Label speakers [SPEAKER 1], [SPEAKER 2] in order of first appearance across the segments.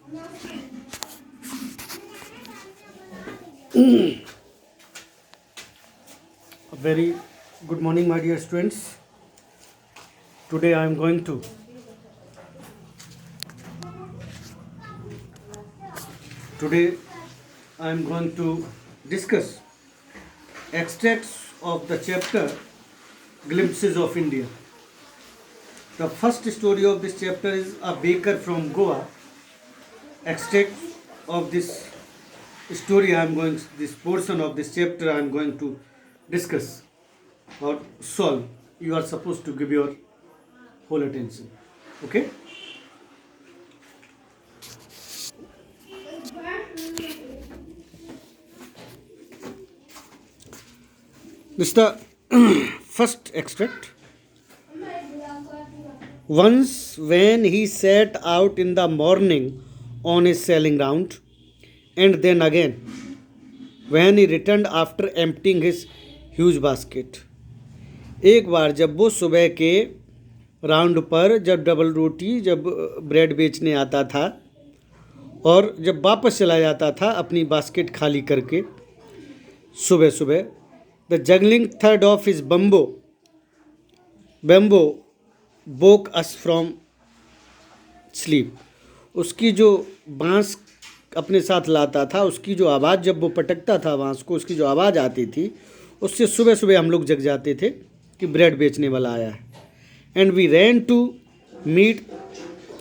[SPEAKER 1] A very good morning, my dear students. Today I am going to discuss extracts of the chapter Glimpses of India. The first story of this chapter is a baker from Goa. Extract of this story this portion of this chapter I am going to discuss or solve. You are supposed to give your whole attention. Okay? This is the first extract. Once, when he set out in the morning on his sailing round, and then again when he returned after emptying his huge basket. एक बार जब वो सुबह के round पर जब double रोटी जब bread बेचने आता था और जब वापस चला जाता था अपनी बास्केट खाली करके सुबह सुबह, the juggling third of his bamboo woke us from sleep. उसकी जो बांस अपने साथ लाता था, उसकी जो आवाज़ जब वो पटकता था बांस को, उसकी जो आवाज़ आती थी, उससे सुबह सुबह हम लोग जग जाते थे कि ब्रेड बेचने वाला आया है. And we ran to meet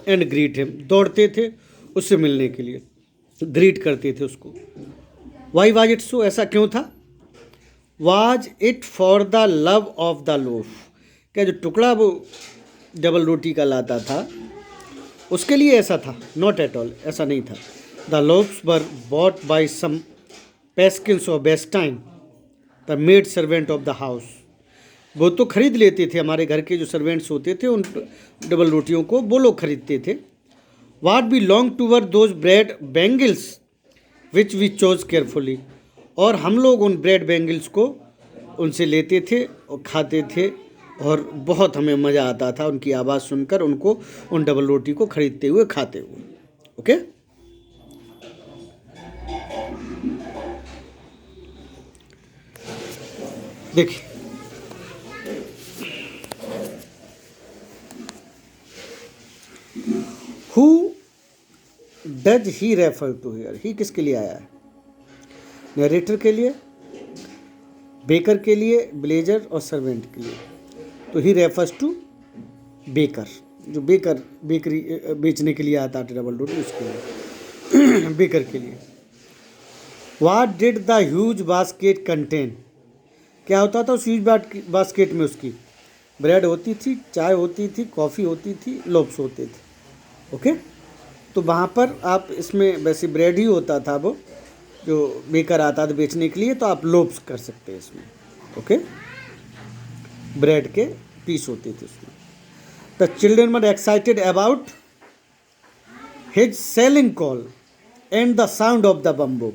[SPEAKER 1] and greet him. दौड़ते थे उससे मिलने के लिए, ग्रीट करते थे उसको. Y was it so? ऐसा क्यों था? Was it for the love of the loaf? क्या जो टुकड़ा वो डबल रोटी का लाता था उसके लिए ऐसा था? नॉट एट ऑल, ऐसा नहीं था. The loafs were bought by some पेस्किंस ऑफ बेस्टाइन, the maid servant of the house. वो तो खरीद लेते थे, हमारे घर के जो सर्वेंट्स होते थे उन डबल रोटियों को वो लोग खरीदते थे. What belong to were those bread bangles which we chose carefully. और हम लोग उन ब्रेड बैंगल्स को उनसे लेते थे और खाते थे और बहुत हमें मज़ा आता था उनकी आवाज़ सुनकर, उनको उन डबल रोटी को खरीदते हुए खाते हुए. ओके? देखिए, who does he refer to here? ही किसके लिए आया है? नरेटर के लिए, बेकर के लिए, ब्लेजर और सर्वेंट के लिए. तो ही रेफर्स टू बेकर, जो बेकर बेकरी बेचने के लिए आता था डबल रोटी, उसके लिए बेकर के लिए. वाट did the huge basket contain? क्या होता था उस ह्यूज बास्केट में? उसकी ब्रेड होती थी, चाय होती थी, कॉफ़ी होती थी, लोप्स होते थे. ओके? तो वहाँ पर आप इसमें वैसे ब्रेड ही होता था वो जो बेकर आता था बेचने के लिए, तो आप लोप्स कर सकते हैं इसमें. ओके? ब्रेड के पीस होते थे उसमें. The children were excited about his selling call and the sound of the bamboo.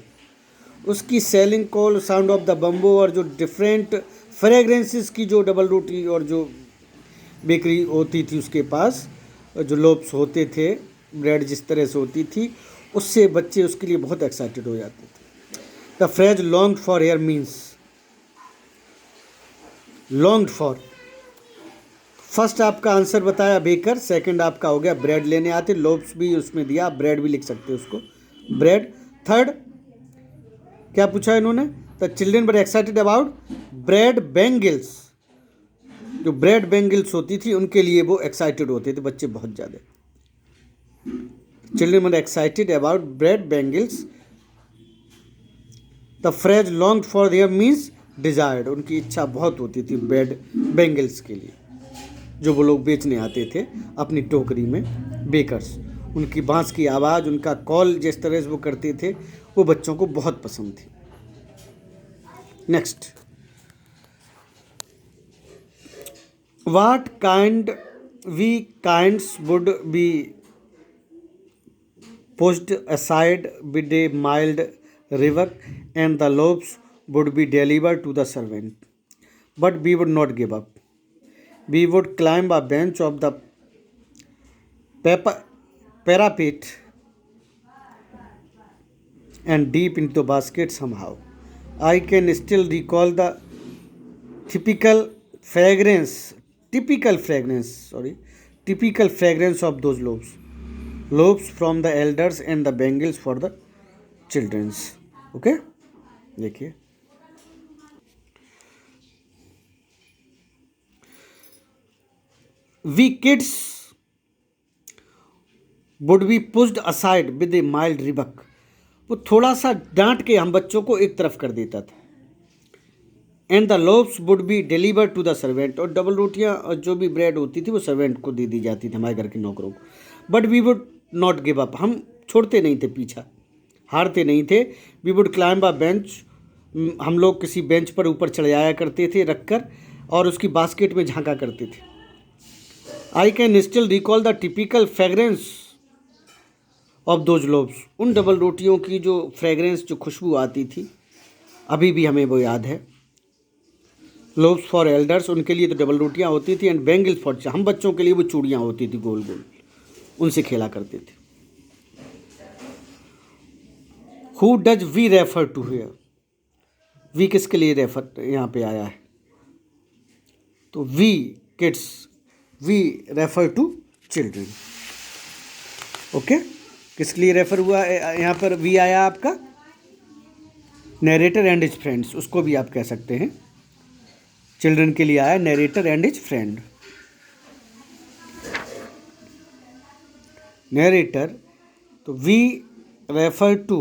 [SPEAKER 1] उसकी selling call, sound of the bamboo और जो डिफरेंट फ्रेगरेंसेस की जो डबल रोटी और जो बेकरी होती थी उसके पास, जो लोप्स होते थे, ब्रेड जिस तरह से होती थी, उससे बच्चे उसके लिए बहुत एक्साइटेड हो जाते थे. The phrase longed for here means longed for. First आपका आंसर बताया बेकर, सेकंड आपका हो गया ब्रेड लेने आते, लोप्स भी उसमें दिया, ब्रेड भी लिख सकते हो उसको, ब्रेड. थर्ड क्या पूछा इन्होंने? The children were excited about bread bangles. जो ब्रेड बैंगल्स होती थी उनके लिए वो एक्साइटेड होते थे बच्चे बहुत ज़्यादा. Children were excited about bread bangles. The phrase longed for their means desired. उनकी इच्छा बहुत होती थी ब्रेड बैंगल्स के लिए, जो वो लोग बेचने आते थे अपनी टोकरी में, बेकर्स. उनकी बांस की आवाज़, उनका कॉल जिस तरह से वो करते थे, वो बच्चों को बहुत पसंद थी. Next, what kind we kinds would be pushed aside with a mild river, and the loaves would be delivered to the servant. But we would not give up. We would climb a bench of the parapet and deep into the basket somehow. I can still recall the typical fragrance, typical fragrance of those loaves from the elders and the bangles for the children's. Okay, देखिए. We kids would be pushed aside with a mild rebuke. वो थोड़ा सा डांट के हम बच्चों को एक तरफ कर देता था. And the loaves would be deliver to the servant, और डबल रोटियाँ और जो भी ब्रेड होती थी वो सर्वेंट को दे दी जाती थी, हमारे घर के नौकरों को. But we would not give up, हम छोड़ते नहीं थे पीछा, हारते नहीं थे. We would climb a bench, हम लोग किसी बेंच पर ऊपर चढ़ जाया करते थे रख कर, और उसकी बास्केट में झांका करते थे. I can still recall the typical fragrance of those loaves, उन डबल रोटियों की जो फ्रेगरेंस, जो खुशबू आती थी, अभी भी हमें वो याद है. लोव्स फॉर एल्डर्स, उनके लिए तो डबल रोटियां होती थी. एंड बैंगल्स फॉर, हम बच्चों के लिए वो चूड़ियाँ होती थी गोल गोल, उनसे खेला करते थे. Who does we refer to here, we किसके लिए रेफर यहाँ पे आया है, तो we kids, we refer to children. Okay, किसके लिए रेफर हुआ यहाँ पर वी आया आपका, नरेटर एंड हिज फ्रेंड्स, उसको भी आप कह सकते हैं. चिल्ड्रन के लिए आया narrator and his friend. Narrator, तो वी रेफर टू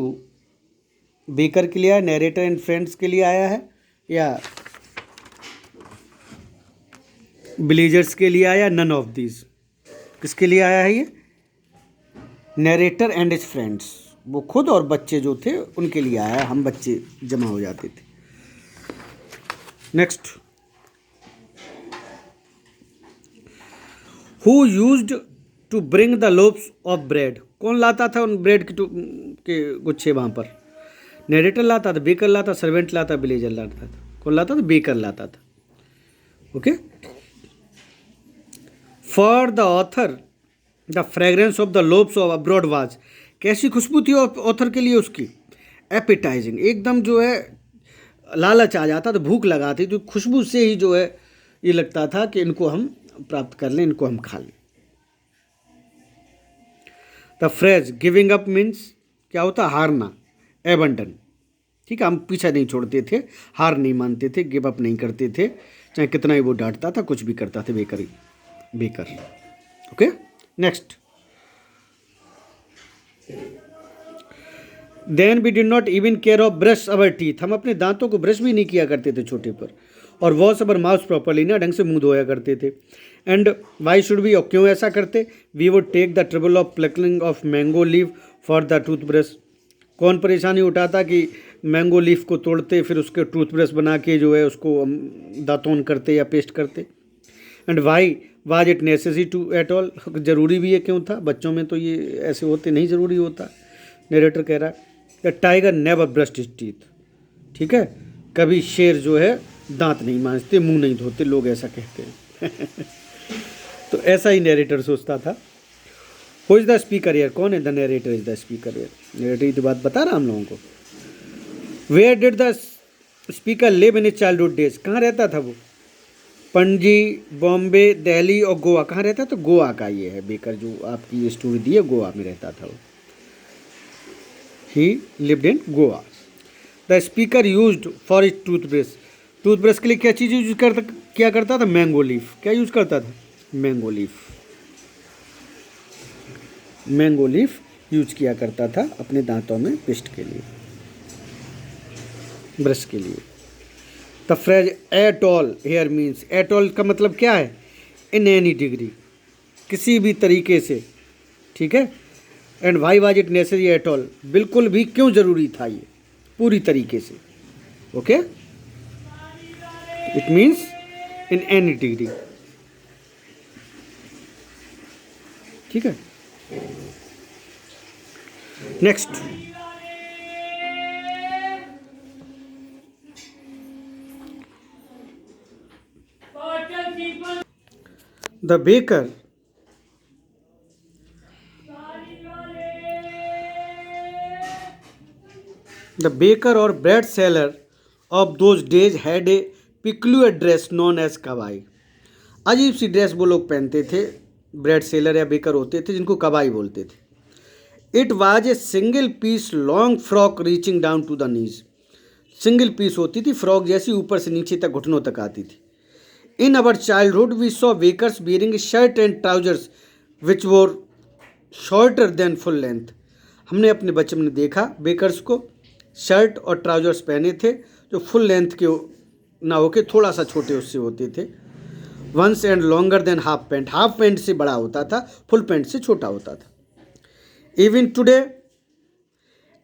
[SPEAKER 1] बेकर के लिए आया, नरेटर एंड फ्रेंड्स के लिए आया है, या विलेजर्स के लिए आया, नन ऑफ दीज. किसके लिए आया है ये, नरेटर एंड हिज फ्रेंड्स, वो खुद और बच्चे जो थे उनके लिए आया, हम बच्चे जमा हो जाते थे. Next, who used to bring the loaves of bread, कौन लाता था उन ब्रेड के गुच्छे वहाँ पर, नरेटर लाता था, बेकर लाता, सर्वेंट लाता, विलेजर लाता था. कौन लाता था, बेकर लाता था. Okay. For the author the fragrance of the loaves of abroad was, कैसी खुशबू थी ऑथर के लिए उसकी, एपिटाइजिंग, एकदम जो है लालच आ जाता था, भूख लगाती, तो खुशबू से ही जो है ये लगता था कि इनको हम प्राप्त कर लें, इनको हम खा लें. The phrase giving up means क्या होता, हारना, एबंडन. ठीक है, हम पीछा नहीं छोड़ते थे, हार नहीं मानते थे, गिव अप नहीं करते थे, चाहे कितना ही वो डांटता था, कुछ भी करता था baker. Okay. Next, then we did not even care of brush our teeth, हम अपने दांतों को ब्रश भी नहीं किया करते थे छोटे पर. और वॉश अवर माउथ प्रॉपरली, ना ढंग से मुंह धोया करते थे. एंड वाई शुड वी, और क्यों ऐसा करते, we would take the trouble of plucking off mango leaf for the toothbrush, कौन परेशानी उठाता कि मैंगो लीफ को तोड़ते, फिर उसके टूथब्रश बना के जो है उसको दातून करते या पेस्ट करते. And why was it necessary to at all, ज़रूरी भी है, क्यों था, बच्चों में तो ये ऐसे होते नहीं ज़रूरी होता. नरेटर कह रहा है tiger never brushed his teeth, ठीक है, कभी शेर जो है दांत नहीं मांजते, मुंह नहीं धोते, लोग ऐसा कहते हैं. तो ऐसा ही नरेटर सोचता था. Who is the speaker here, कौन है, the narrator is the speaker here. Narrator तो बात बता रहा हम लोगों को. Where did the speaker live in his childhood days, कहाँ रहता था वो, पणजी, बॉम्बे, दिल्ली और गोवा, कहाँ रहता, तो गोवा का ये है बेकर, जो आपकी स्टोरी दी है, गोवा में रहता था वो. ही lived in Goa. The speaker used for his toothbrush, toothbrush के लिए क्या चीज़ यूज क्या करता था, मैंगो लीफ. क्या यूज करता था, mango leaf. Mango leaf use किया करता था अपने दांतों में पेस्ट के लिए, ब्रश के लिए. The phrase at all here means, at all का मतलब क्या है, इन एनी डिग्री, किसी भी तरीके से. ठीक है. And why was it necessary at all, बिल्कुल भी क्यों ज़रूरी था ये, पूरी तरीके से. Okay. It means in any degree. ठीक है. Next, the baker The baker or bread seller of those days had a peculiar dress known as कवाई. अजीब सी ड्रेस वो लोग पहनते थे, ब्रेड सेलर या बेकर होते थे जिनको कबाई बोलते थे. It was a single piece long frock reaching down to the knees. Single piece होती थी, फ्रॉक जैसी, ऊपर से नीचे तक घुटनों तक आती थी. In our childhood we saw bakers bearing shirt and trousers which wore shorter than full length. हमने अपने बचपन में देखा बेकर्स को शर्ट और ट्राउजर्स पहने थे जो फुल लेंथ के ना होके थोड़ा सा छोटे उससे होते थे. Ones and longer than half pant. Half pant से बड़ा होता था, फुल पैंट से छोटा होता था. Even today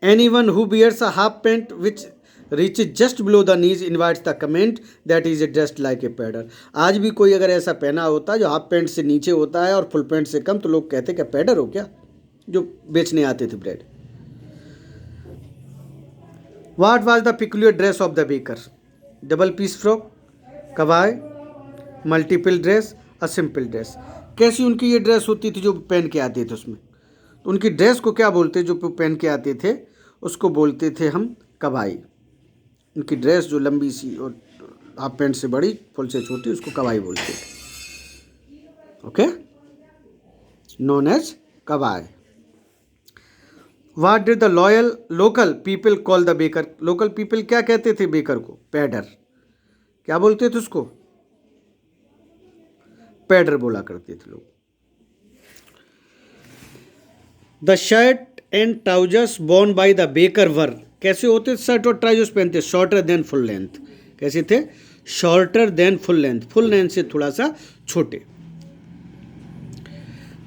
[SPEAKER 1] any one who bears a half pant which reaches just below the knees invites the comment that is dressed like a pader. आज भी कोई अगर ऐसा पहना होता है जो हाफ पैंट से नीचे होता है और फुल पैंट से कम, तो लोग कहते क्या पैडर हो क्या, जो बेचने आते थे bread. What was the peculiar dress of the baker? Double piece frock, kabai, multiple dress, a simple dress. कैसी उनकी ये ड्रेस होती थी जो पहन के आते थे उसमें. तो उनकी ड्रेस को क्या बोलते, जो पहन के आते थे उसको बोलते थे हम कवाई. उनकी ड्रेस जो लंबी सी और हाफ पैंट से बड़ी, फुल से छोटी, उसको कवाई बोलते थे. Okay, known as kabai. What did the local people call the baker. Local people क्या कहते थे बेकर को, पैडर. क्या बोलते थे उसको, पैडर बोला करते थे लोग. The shirt and trousers borne by the baker were. कैसे होते शर्ट और ट्राउजर्स पहनते, शॉर्टर देन फुल लेंथ. कैसे थे, shorter than full length, full length से थोड़ा सा छोटे.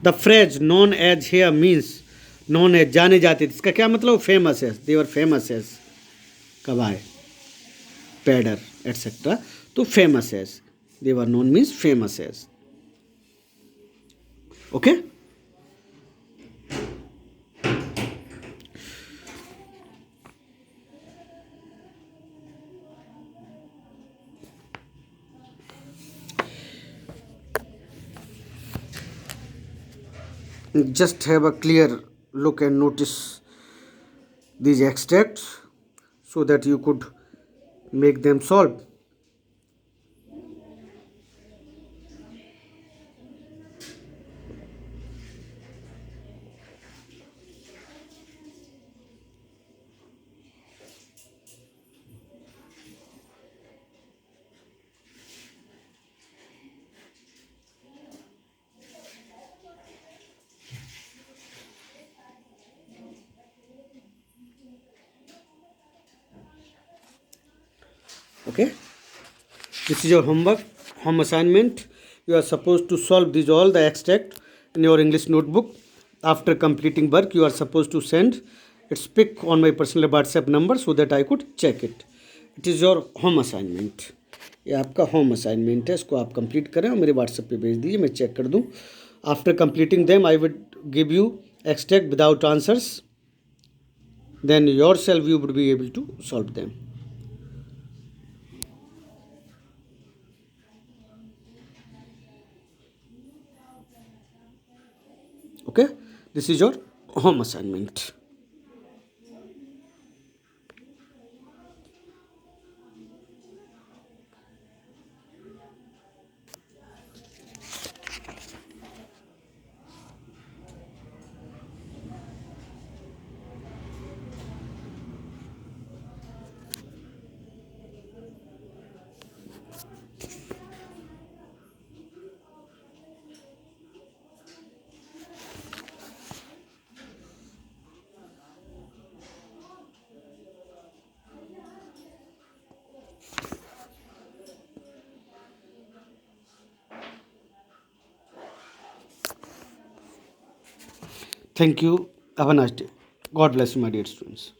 [SPEAKER 1] The phrase known as here means, known as जाने जाते थे, इसका क्या मतलब, फेमस है. They were famous as kabai, pader et cetera. तो famous as, they were known means famous as. Okay. Just have a clear look and notice these extracts so that you could make them solve. Okay, this is your homework, home assignment. You are supposed to solve these all the extract in your English notebook. After completing work, you are supposed to send its pic on my personal WhatsApp number so that I could check it. It is your home assignment. ये आपका home assignment है, इसको आप complete करें और मेरे WhatsApp पे भेज दीजिए, मैं चेक कर दूं. After completing them I would give you extract without answers, then yourself you would be able to solve them. Okay, this is your home assignment. Thank you. Have a nice day. God bless you, my dear students.